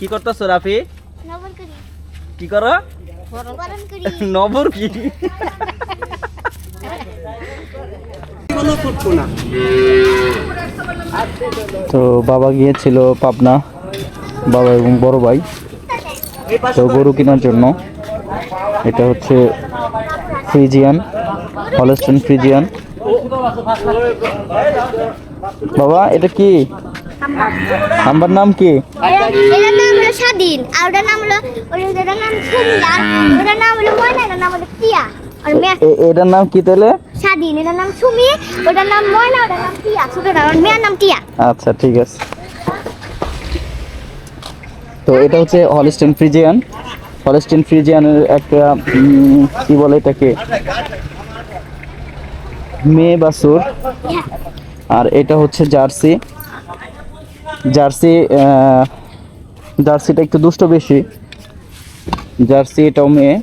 কি করতেছো রাফি? নবর করি। কি করো? বরণ করি। নবর কি? তো বাবা গিয়েছিল পাবনা, বাবা এবং বড় ভাই, তো গরু কেনার জন্য। এটা হচ্ছে ফ্রিজিয়ান, হলস্টাইন ফ্রিজিয়ান। বাবা এটা কি? আমার নাম কি? এটার নাম হলো স্বাধীন, আর ওটার নাম হলো ওটার নাম সুমি, আর ওটার নাম হলো ময়না, এটার নাম হলো টিয়া। আর এটার নাম কি তাহলে? স্বাধীন, এটার নাম সুমি, ওটার নাম ময়না, ওটার নাম টিয়া, ছোটটা আর মেয়ের নাম টিয়া। আচ্ছা ঠিক আছে। তো এটা হচ্ছে হলস্টাইন ফ্রিজিয়ান। হলস্টাইন ফ্রিজিয়ানের একটা কি বলে এটাকে, মেয়ে বাছুর। আর এটা হচ্ছে জার্সি। জার্সি জার্সিটা একটু দুষ্ট বেশি। জার্সি এটাও মেয়ে,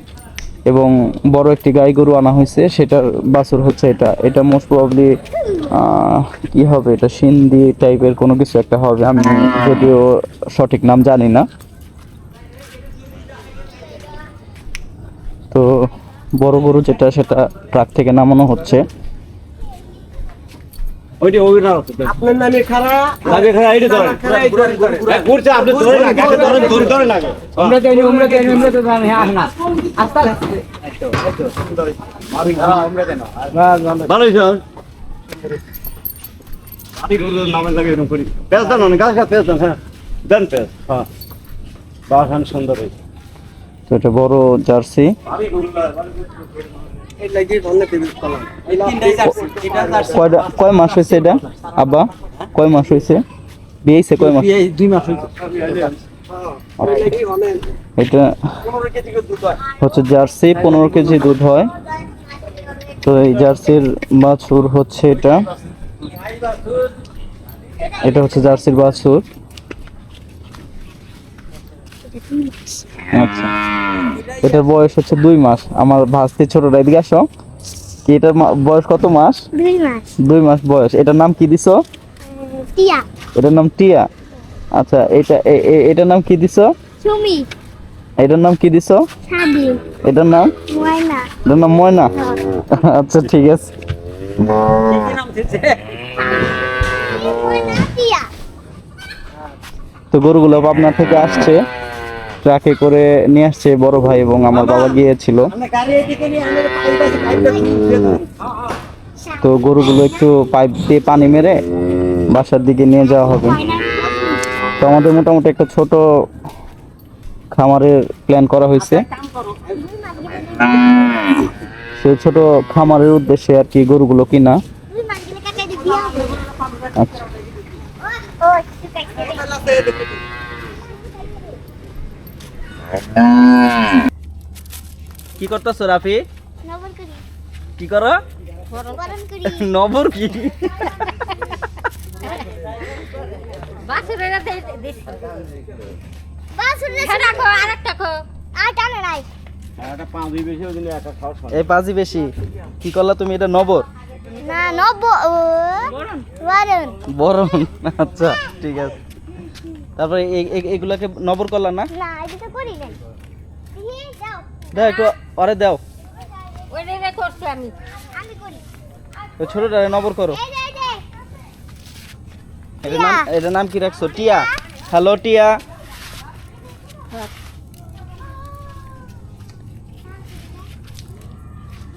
এবং বড় একটি গাই গরু আনা হয়েছে, সেটার বাছুর হচ্ছে এটা। এটা মোস্ট প্রবাবলি কি হবে, এটা সিন্ধি টাইপের কোনো কিছু একটা হবে, আমি যদিও সঠিক নাম জানি না। তো বড় গরু যেটা, সেটা ট্রাক থেকে নামানো হচ্ছে। আপনার নামে খারা লাগে খারা এইটা ধরেন এক করছে আপনি ধরে না গাছে ধরে লাগে আমরা তো জানি হ্যাঁ না আস্তে ভালো স্যার আমি গরুর নামে লাগে এরকম করি পেছ দেন না গাছ পেছ দেন হ্যাঁ দেন পেছ হ্যাঁ বাগান সুন্দর হয়েছে। তো এটা বড় জার্সি। কয় মাস হয়েছে এটা আব্বা? কয় মাস হয়েছে বিয়েছে? কয় মাস? 2 মাস হয়েছে। এটা হচ্ছে জার্সি, 15 কেজি দুধ হয়। তো এই জার্সির বাছুর হচ্ছে এটা। এটা হচ্ছে জার্সির বাছুর। আচ্ছা, এটার বয়স হচ্ছে 2 মাস। আমার ভাস্তি ছোটটা, এদিকে আসো। কি এটার বয়স কত মাস? 2 মাস। 2 মাস বয়স। এটার নাম কি দিছো? টিয়া। এটার নাম টিয়া। আচ্ছা, এটার নাম কি দিছো? সুমি। এটার নাম কি দিছো? স্বাধীন। এটার নাম? ময়না। এটার নাম ময়না। আচ্ছা ঠিক আছে। ময়না টিয়া। তো গরুগুলো পাবনা থেকে আসছে, ট্রাকে করে নিয়ে আসছে বড় ভাই এবং আমার বাবা গিয়েছিল। তো গরুগুলো একটু পাইপ দিয়ে পানি মেরে বাসার দিকে নিয়ে যাওয়া হবে। তো আমাদের মোটামুটি একটা ছোট খামারের প্ল্যান করা হয়েছে। সেই ছোট খামারের উদ্দেশ্যে আর কি গরুগুলো কিনা। আচ্ছা, কি করতেছো রাফি? নবর করি। কি করো? বরণ করি। নবর কি? বাছুরেরা দেশ বাছুরেরা রাখো আরেকটা খো আর টানে নাই একটা পাঁচই বেশি ওই দিন একটা খাওয়া এই পাজি বেশি। কি করলা তুমি? এটা নবর না নব বরণ বরণ। আচ্ছা ঠিক আছে। তারপরে এগুলাকে নবর করলা না? না এটা তো করি নাই দাও দাও একটু আরে দাও, ওইটা করছি আমি করি ওই ছোটটা নবর করো। এই যে এটার নাম কি রাখছো? টিয়া। হ্যালো টিয়া।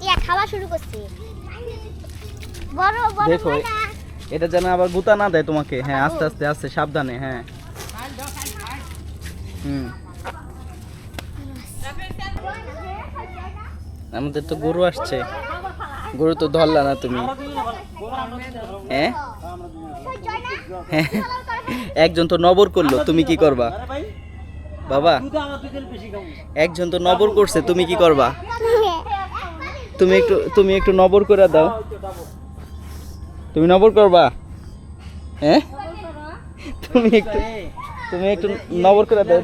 ইয়া খাওয়া শুরু করছি বড় বড় দেখো এটা যেন আবার গুতা না দেয় তোমাকে। হ্যাঁ আস্তে আস্তে আস্তে সাবধানে। হ্যাঁ আমাদের তো গরু আসছে, গরু তো ধরলা না তুমি। হ্যাঁ একজন তো নবর করলো, তুমি কি করবা বাবা? একজন তো নবর করছে, তুমি কি করবা? তুমি একটু নবর করে দাও। তুমি নবর করবা? হ্যাঁ তুমি একটু নবর করে দাও।